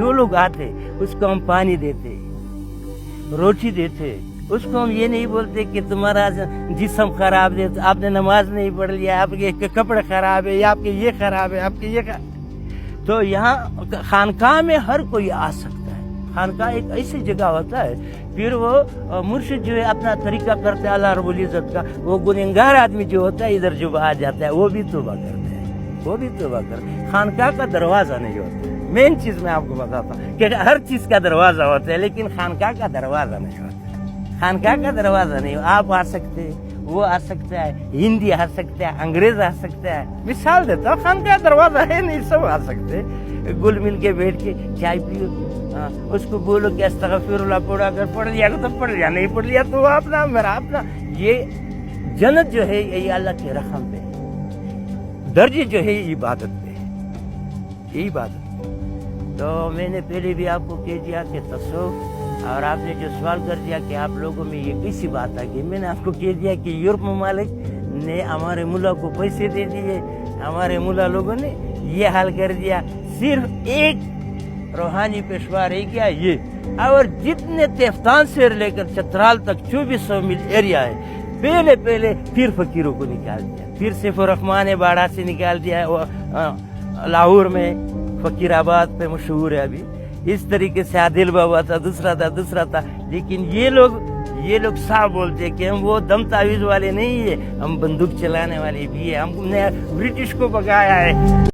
जो लोग आते उसको हम पानी देते, रोटी देते, उसको हम ये नहीं बोलते कि तुम्हारा जिस्म खराब है, आपने नमाज नहीं पढ़ लिया, आपके कपड़े खराब है, या आपके ये खराब है, आपके ये तो यहाँ खानकाह में हर कोई आ सकता है। खानकाह एक ऐसी जगह होता है, फिर वो मुर्शिद जो है अपना तरीका करता है अल्लाह रब्बुल इज़्ज़त का, वो गुनहगार आदमी जो होता है इधर जो आ जाता है वो भी तौबा करता है, वो भी तौबा करता है। खानकाह का दरवाज़ा नहीं होता। मेन चीज़ मैं आपको बताता हूँ कि हर चीज़ का दरवाज़ा होता है, लेकिन खानकाह का दरवाज़ा नहीं होता। खानकाह का दरवाज़ा नहीं, आप आ सकते हैं, वो आ सकता है, हिंदी आ सकता है, अंग्रेज आ सकता है। मिसाल देता हूँ, खानकाह दरवाज़ा है नहीं, सब आ सकते हैं। गुल मिल के बैठ के चाय पियो, उसको बोलो कि अस्तगफिरुल्लाह पढ़ो, अगर पढ़ लिया तो पढ़ लिया, नहीं पढ़ लिया तो अपना मेरा अपना। ये जन्नत जो है ये अल्लाह के रहम पे है, दर्जे जो है इबादत पे है, ये इबादत। तो मैंने पहले भी आपको कह दिया कि तसव्वुफ, और आपने जो सवाल कर दिया कि आप लोगों में ये कैसी बात आ गई, मैंने आपको कह दिया कि यूरोप ममालिक ने हमारे मुल्ला को पैसे दे दिए, हमारे मुल्ला लोगों ने ये हाल कर दिया, सिर्फ एक रूहानी पेशवा रह गया ये, और जितने तेफ्तान से लेकर चतराल तक 2400 मील एरिया है, पहले फिर फकीरों को निकाल दिया, फिर सैफुर रहमान बाड़ा से निकाल दिया, लाहौर में फकीराबाद पे मशहूर है अभी। इस तरीके से आदिल बाबा था, दूसरा था, लेकिन ये लोग साफ बोलते हैं कि हम वो दम तावीज़ वाले नहीं है, हम बंदूक चलाने वाले भी है, हमने ब्रिटिश को भगाया है।